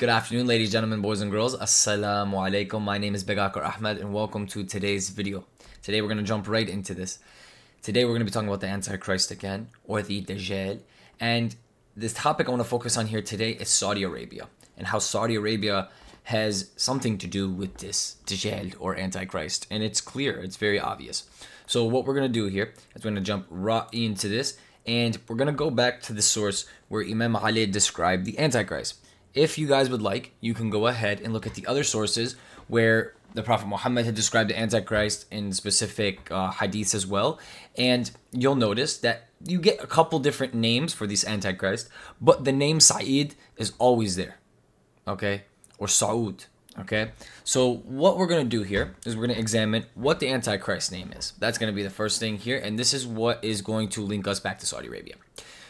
Good afternoon, ladies, gentlemen, boys and girls. Assalamu alaikum. My name is Begakar Ahmed, and welcome to today's video. Today we're going to jump right into this. Today we're going to be talking about the Antichrist again, or the Dajjal. And this topic I want to focus on here today is Saudi Arabia, and how Saudi Arabia has something to do with this Dajjal or Antichrist. And it's clear, it's very obvious. So what we're going to do here is we're going to jump right into this, and we're going to go back to the source where Imam Ali described the Antichrist. If you guys would like, you can go ahead and look at the other sources where the Prophet Muhammad had described the Antichrist in specific hadiths as well. And you'll notice that you get a couple different names for this Antichrist, but the name Sa'id is always there, okay? Or Saud, okay? So what we're going to do here is we're going to examine what the Antichrist name is. That's going to be the first thing here, and this is what is going to link us back to Saudi Arabia.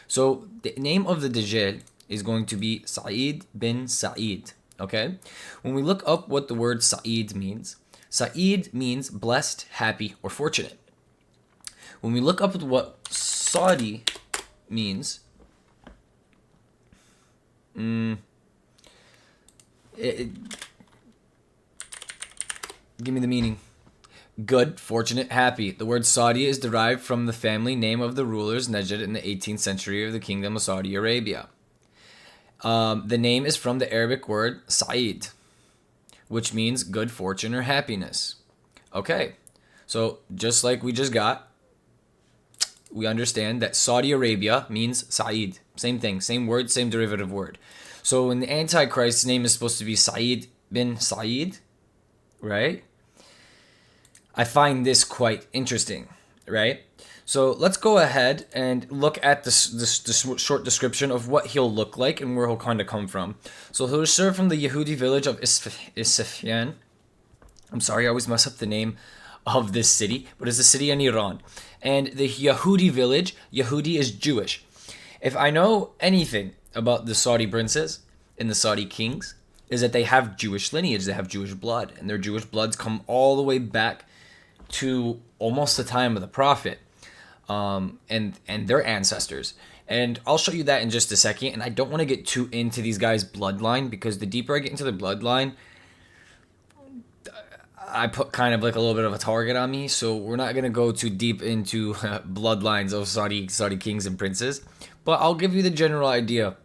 So the name of the Dajjal is going to be Sa'id bin Sa'id, okay? When we look up what the word Sa'id means blessed, happy, or fortunate. When we look up what Saudi means, give me the meaning. Good, fortunate, happy. The word Saudi is derived from the family name of the rulers Najd in the 18th century of the Kingdom of Saudi Arabia. The name is from the Arabic word Sa'id, which means good fortune or happiness. Okay, so just like we just got, we understand that Saudi Arabia means Sa'id. Same thing, same word, same derivative word. So when the Antichrist's name is supposed to be Sa'id bin Sa'id, right? I find this quite interesting, right? So let's go ahead and look at this short description of what he'll look like and where he'll kind of come from. So he'll serve from the Yehudi village of Isfahan. I'm sorry, I always mess up the name of this city, but it's a city in Iran. And the Yehudi village, Yehudi is Jewish. If I know anything about the Saudi princes and the Saudi kings, is that they have Jewish lineage, they have Jewish blood, and their Jewish bloods come all the way back to almost the time of the Prophet. And their ancestors. And I'll show you that in just a second. And I don't want to get too into these guys' bloodline, because the deeper I get into the bloodline, I put kind of like a little bit of a target on me. So we're not going to go too deep into bloodlines of Saudi kings and princes. But I'll give you the general idea.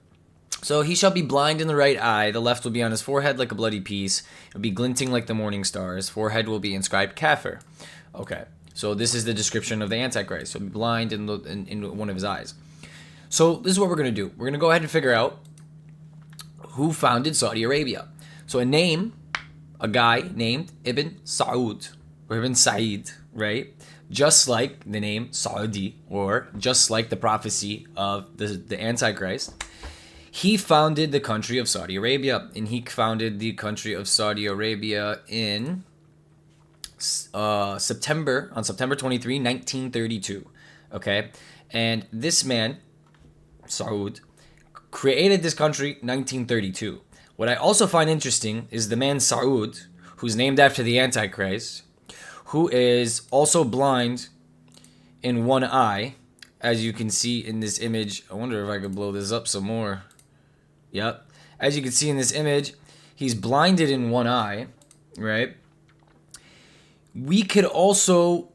So he shall be blind in the right eye. The left will be on his forehead like a bloody piece. It will be glinting like the morning star. His forehead will be inscribed Kafir. Okay. So this is the description of the Antichrist. So blind in one of his eyes. So this is what we're going to do. We're going to go ahead and figure out who founded Saudi Arabia. So a guy named Ibn Saud, or Ibn Sa'id, right? Just like the name Saudi, or just like the prophecy of the Antichrist. He founded the country of Saudi Arabia. And he founded the country of Saudi Arabia in September 23, 1932. Okay, and this man Saud created this country 1932. What I also find interesting is the man Saud, who's named after the Antichrist, who is also blind in one eye, as you can see in this image. I wonder if I could blow this up some more. Yep, as you can see in this image, he's blinded in one eye, right? We could also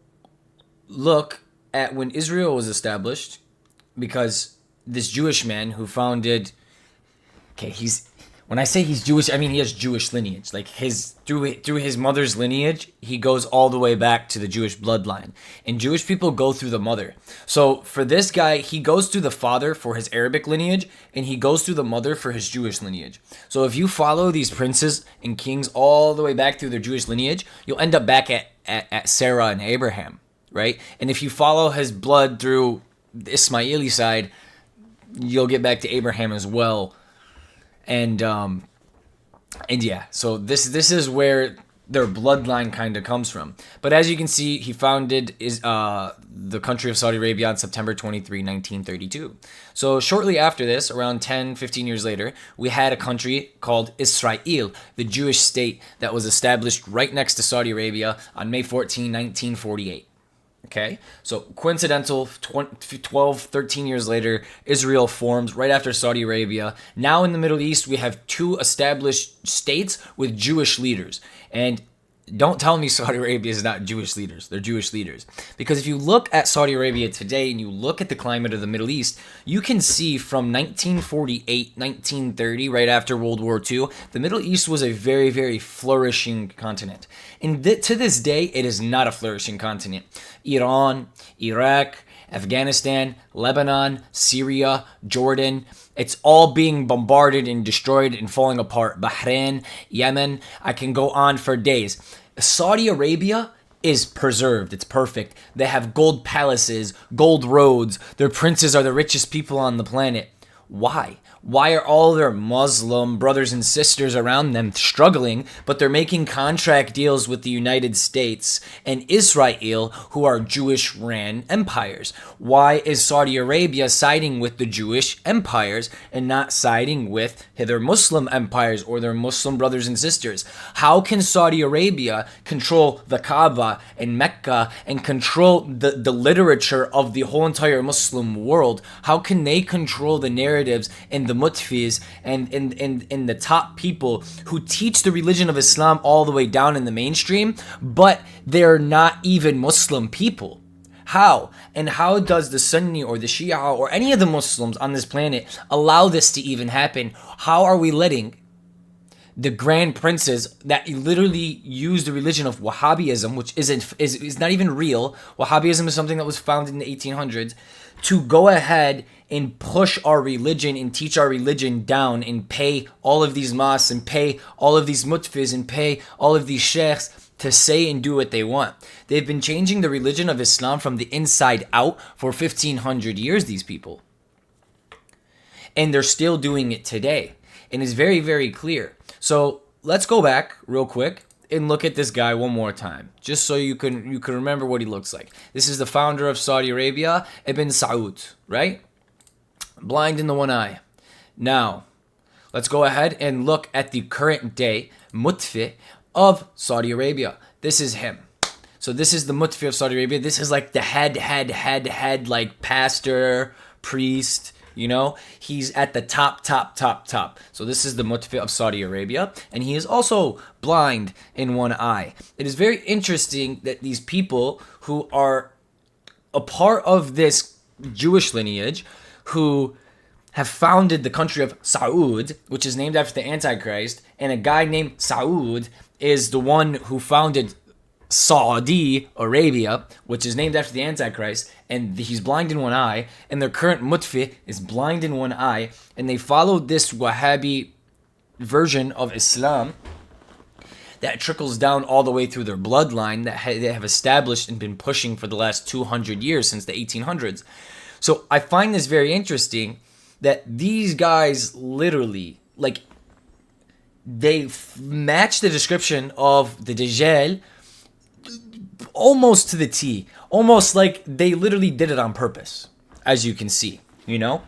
look at when Israel was established, because this Jewish man who founded, when I say he's Jewish, I mean he has Jewish lineage. Like through his mother's lineage, he goes all the way back to the Jewish bloodline. And Jewish people go through the mother. So for this guy, he goes through the father for his Arabic lineage, and he goes through the mother for his Jewish lineage. So if you follow these princes and kings all the way back through their Jewish lineage, you'll end up back at Sarah and Abraham, right? And if you follow his blood through the Ismaili side, you'll get back to Abraham as well. And yeah, so this is where their bloodline kind of comes from. But as you can see, he founded the country of Saudi Arabia on September 23, 1932. So shortly after this, around 10, 15 years later, we had a country called Israel, the Jewish state that was established right next to Saudi Arabia on May 14, 1948. Okay, so coincidental, 12, 13 years later, Israel forms right after Saudi Arabia. Now in the Middle East, we have two established states with Jewish leaders. And don't tell me Saudi Arabia is not Jewish leaders. They're Jewish leaders. Because if you look at Saudi Arabia today and you look at the climate of the Middle East, you can see from 1948, 1930, right after World War II, the Middle East was a very, very flourishing continent. And to this day, it is not a flourishing continent. Iran, Iraq, Afghanistan, Lebanon, Syria, Jordan, it's all being bombarded and destroyed and falling apart. Bahrain, Yemen, I can go on for days. Saudi Arabia is preserved. It's perfect. They have gold palaces, gold roads. Their princes are the richest people on the planet. Why? Why are all their Muslim brothers and sisters around them struggling, but they're making contract deals with the United States and Israel, who are Jewish-ran empires? Why is Saudi Arabia siding with the Jewish empires and not siding with their Muslim empires or their Muslim brothers and sisters? How can Saudi Arabia control the Kaaba and Mecca and control the literature of the whole entire Muslim world? How can they control the narratives and the mutfis and the top people who teach the religion of Islam all the way down in the mainstream, but they're not even Muslim people? How? And how does the Sunni or the Shia or any of the Muslims on this planet allow this to even happen? How are we letting the grand princes that literally use the religion of Wahhabism, which is not even real? Wahhabism is something that was founded in the 1800s, to go ahead and push our religion and teach our religion down and pay all of these mosques and pay all of these mutfis and pay all of these sheikhs to say and do what they want. They've been changing the religion of Islam from the inside out for 1,500 years, these people. And they're still doing it today. And it's very, very clear. So let's go back real quick and look at this guy one more time, just so you can remember what he looks like. This is the founder of Saudi Arabia, Ibn Saud, right? Blind in the one eye. Now, let's go ahead and look at the current day mutfi of Saudi Arabia. This is him. So this is the mutfi of Saudi Arabia. This is like the head, like pastor, priest, you know, he's at the top. So this is the mutfi of Saudi Arabia, and he is also blind in one eye. It is very interesting that these people who are a part of this Jewish lineage, who have founded the country of Saud, which is named after the Antichrist, and a guy named Saud is the one who founded Saudi Arabia, which is named after the Antichrist, and he's blind in one eye, and their current mutfi is blind in one eye, and they follow this Wahhabi version of Islam that trickles down all the way through their bloodline that they have established and been pushing for the last 200 years, since the 1800s. So I find this very interesting that these guys literally, like, they match the description of the Dajjal almost to the T. Almost like they literally did it on purpose, as you can see, you know?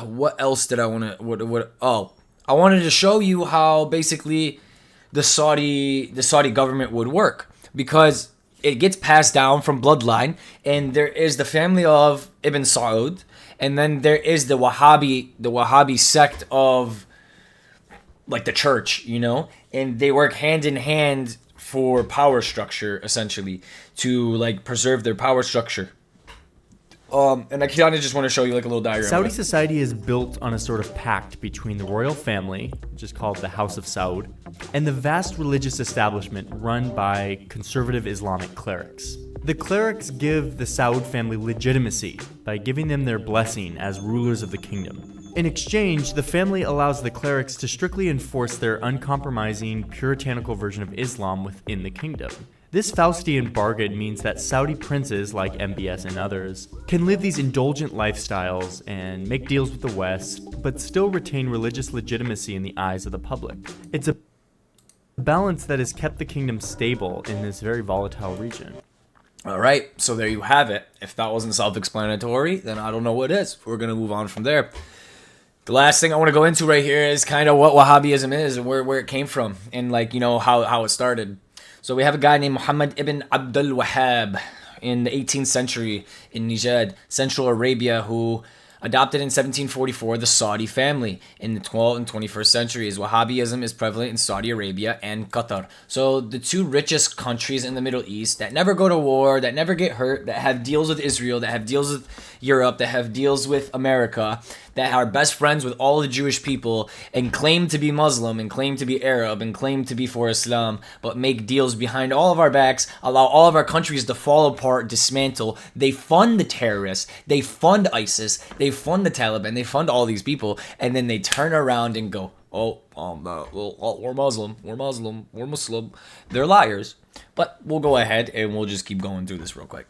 What else did I want to... I wanted to show you how basically the Saudi government would work, because it gets passed down from bloodline, and there is the family of Ibn Saud, and then there is the Wahhabi sect of, like, the church, you know, and they work hand in hand for power structure, essentially, to, like, preserve their power structure. And I kind of just want to show you, like, a little diagram. Saudi society is built on a sort of pact between the royal family, which is called the House of Saud, and the vast religious establishment run by conservative Islamic clerics. The clerics give the Saud family legitimacy by giving them their blessing as rulers of the kingdom. In exchange, the family allows the clerics to strictly enforce their uncompromising, puritanical version of Islam within the kingdom. This Faustian bargain means that Saudi princes, like MBS and others, can live these indulgent lifestyles and make deals with the West, but still retain religious legitimacy in the eyes of the public. It's a balance that has kept the kingdom stable in this very volatile region. All right, so there you have it. If that wasn't self-explanatory, then I don't know what is. We're going to move on from there. The last thing I want to go into right here is kind of what Wahhabism is and where it came from, and, like, you know, how it started. So we have a guy named Muhammad ibn Abdul Wahhab in the 18th century in Najd, Central Arabia, who adopted in 1744 the Saudi family. In the 12th and 21st centuries, Wahhabism is prevalent in Saudi Arabia and Qatar. So the two richest countries in the Middle East that never go to war, that never get hurt, that have deals with Israel, that have deals with Europe, that have deals with America, that are best friends with all the Jewish people and claim to be Muslim and claim to be Arab and claim to be for Islam, but make deals behind all of our backs, allow all of our countries to fall apart, dismantle. They fund the terrorists, they fund ISIS, they fund the Taliban, they fund all these people, and then they turn around and go, we're Muslim, we're Muslim. They're liars. But we'll go ahead and we'll just keep going through this real quick.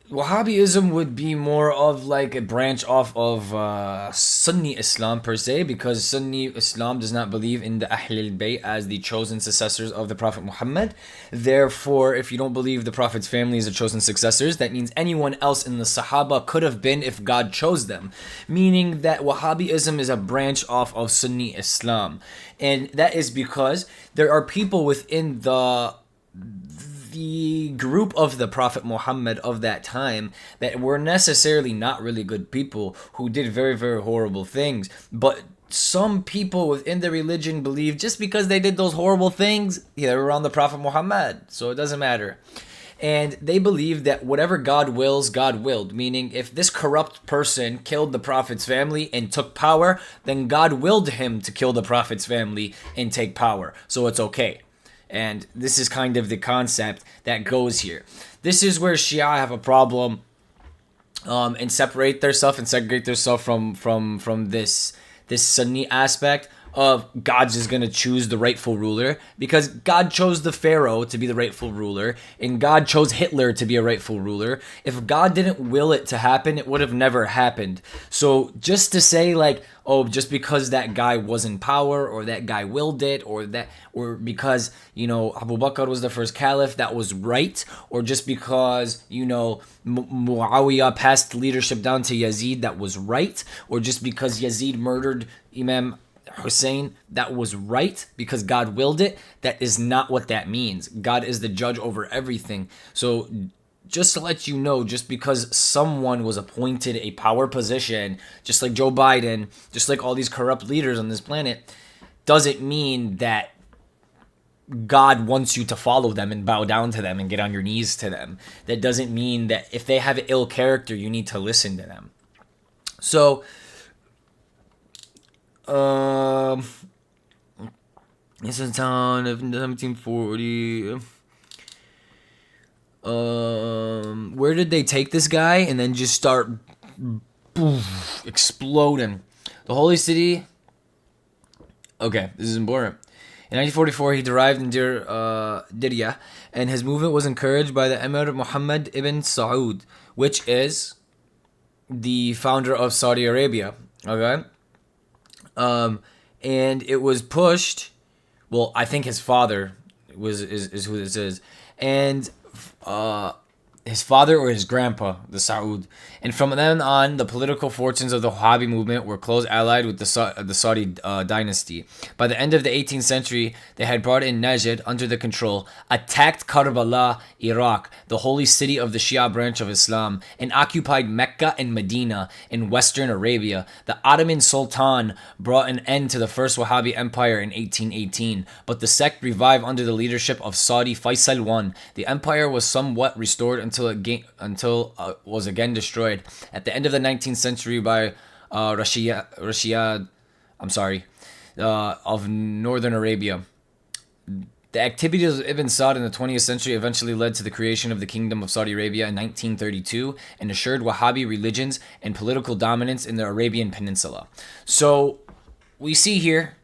Wahhabism would be more of like a branch off of Sunni Islam per se, because Sunni Islam does not believe in the Ahl al-Bayt as the chosen successors of the Prophet Muhammad. Therefore, if you don't believe the Prophet's family is the chosen successors, that means anyone else in the Sahaba could have been if God chose them. Meaning that Wahhabism is a branch off of Sunni Islam. And that is because there are people within the group of the Prophet Muhammad of that time that were necessarily not really good people who did very, very horrible things. But some people within the religion believe just because they did those horrible things, they were around the Prophet Muhammad, so it doesn't matter. And they believe that whatever God wills, God willed. Meaning, if this corrupt person killed the Prophet's family and took power, then God willed him to kill the Prophet's family and take power. So it's okay. And this is kind of the concept that goes here. This is where Shia have a problem and separate themselves and segregate themselves from this Sunni aspect of God's just going to choose the rightful ruler, because God chose the Pharaoh to be the rightful ruler and God chose Hitler to be a rightful ruler. If God didn't will it to happen, it would have never happened. So just to say like, oh, just because that guy was in power or that guy willed it or because, Abu Bakr was the first caliph, that was right, or just because, Muawiyah passed leadership down to Yazid, that was right, or just because Yazid murdered Imam Hussein, that was right because God willed it. That is not what that means. God is the judge over everything. So just to let you know, just because someone was appointed a power position, just like Joe Biden, just like all these corrupt leaders on this planet, doesn't mean that God wants you to follow them and bow down to them and get on your knees to them. That doesn't mean that if they have ill character, you need to listen to them. So, it's a town of 1740. Where did they take this guy and then just start exploding? The holy city. Okay, this is important. In 1944, he arrived in Diriyah, and his movement was encouraged by the Emir Muhammad ibn Saud, which is the founder of Saudi Arabia. Okay. And it was pushed. Well, I think his father is who this is, and his father or his grandpa, the Saud. And from then on, the political fortunes of the Wahhabi movement were close allied with the Saudi dynasty. By the end of the 18th century, they had brought in Najd under their control, attacked Karbala, Iraq, the holy city of the Shia branch of Islam, and occupied Mecca and Medina in western Arabia. The Ottoman Sultan brought an end to the first Wahhabi empire in 1818, but the sect revived under the leadership of Saudi Faisal I. The empire was somewhat restored until was again destroyed at the end of the 19th century by Rashid of northern Arabia. The activities of Ibn Saud in the 20th century eventually led to the creation of the Kingdom of Saudi Arabia in 1932 and assured Wahhabi religions and political dominance in the Arabian Peninsula. So we see here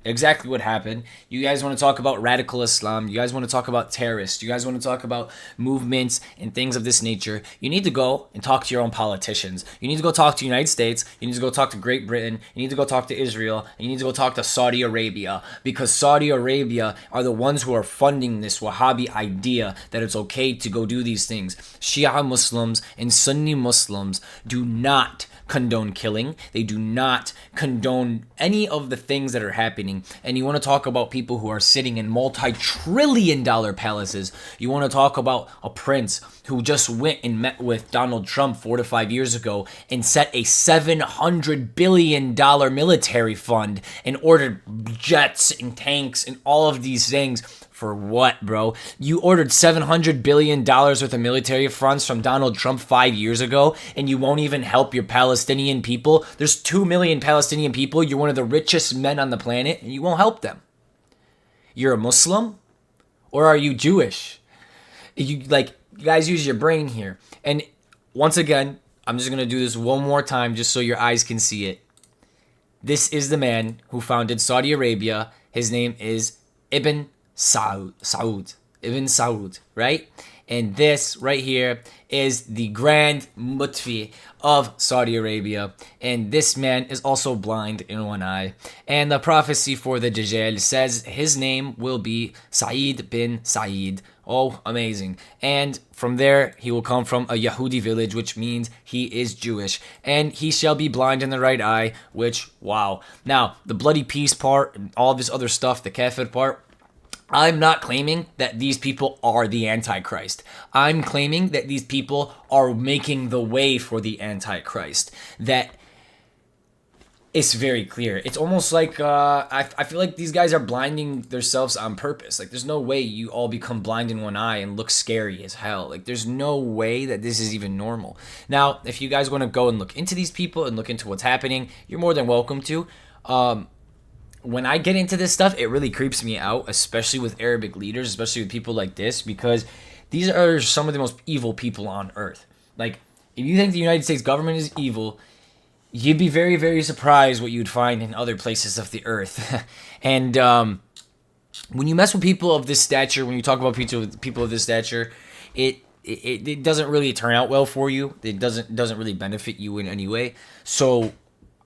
exactly what happened. You guys want to talk about radical Islam. You guys want to talk about terrorists. You guys want to talk about movements and things of this nature. You need to go and talk to your own politicians. You need to go talk to the United States. You need to go talk to Great Britain. You need to go talk to Israel. And you need to go talk to Saudi Arabia, because Saudi Arabia are the ones who are funding this Wahhabi idea that it's okay to go do these things. Shia Muslims and Sunni Muslims do not condone killing. They do not condone any of the things that are happening. And you want to talk about people who are sitting in multi-trillion-dollar palaces. You want to talk about a prince who just went and met with Donald Trump 4 to 5 years ago and set a $700 billion military fund and ordered jets and tanks and all of these things. For what, bro? You ordered $700 billion worth of military funds from Donald Trump 5 years ago, and you won't even help your Palestinian people? There's 2 million Palestinian people. You're one of the richest men on the planet, and you won't help them. You're a Muslim? Or are you Jewish? You guys, use your brain here. And once again, I'm just going to do this one more time just so your eyes can see it. This is the man who founded Saudi Arabia. His name is Ibn Saud, right? And this right here is the Grand Mufti of Saudi Arabia. And this man is also blind in one eye. And the prophecy for the Dajjal says his name will be Sa'id bin Sa'id. Oh, amazing. And from there, he will come from a Yahudi village, which means he is Jewish. And he shall be blind in the right eye, which, wow. Now, the bloody peace part and all this other stuff, the kafir part, I'm not claiming that these people are the Antichrist. I'm claiming that these people are making the way for the Antichrist. That it's very clear. It's almost like, I feel like these guys are blinding themselves on purpose. Like, there's no way you all become blind in one eye and look scary as hell. Like, there's no way that this is even normal. Now, if you guys want to go and look into these people and look into what's happening, you're more than welcome to. When I get into this stuff, it really creeps me out, especially with Arabic leaders, especially with people like this, because these are some of the most evil people on earth. Like, if you think the United States government is evil, you'd be very, very surprised what you'd find in other places of the earth. And when you mess with people of this stature, when you talk about people of this stature, it doesn't really turn out well for you. It doesn't really benefit you in any way. So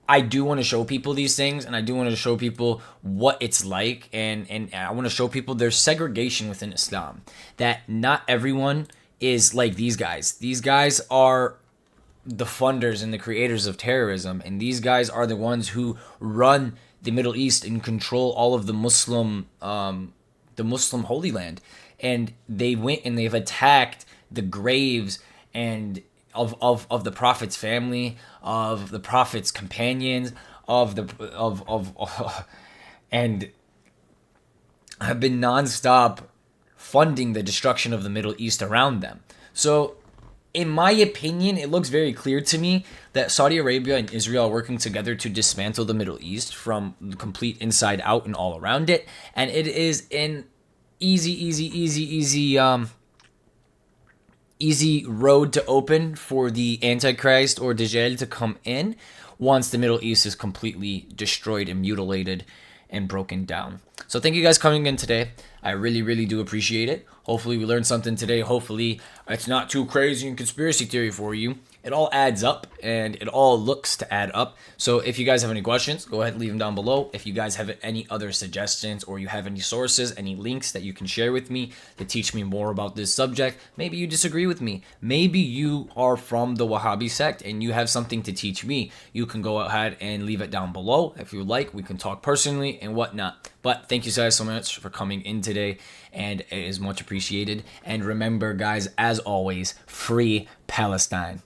I do want to show people these things, and I do want to show people what it's like, and I want to show people there's segregation within Islam, that not everyone is like these guys. These guys are the funders and the creators of terrorism, and these guys are the ones who run the Middle East and control all of the Muslim Holy Land. And they went and they've attacked the graves and of the Prophet's family, of the Prophet's companions, and have been nonstop funding the destruction of the Middle East around them. So, in my opinion, it looks very clear to me that Saudi Arabia and Israel are working together to dismantle the Middle East from the complete inside out and all around it. And it is an easy road to open for the Antichrist or Dajjal to come in once the Middle East is completely destroyed and mutilated and broken down. So thank you guys for coming in today. I really, really do appreciate it. Hopefully we learned something today. Hopefully it's not too crazy and conspiracy theory for you. It all adds up, and it all looks to add up. So if you guys have any questions, go ahead and leave them down below. If you guys have any other suggestions, or you have any sources, any links that you can share with me to teach me more about this subject, maybe you disagree with me. Maybe you are from the Wahhabi sect and you have something to teach me. You can go ahead and leave it down below. If you like, we can talk personally and whatnot. But thank you guys so much for coming in today, and it is much appreciated. And remember, guys, as always, free Palestine.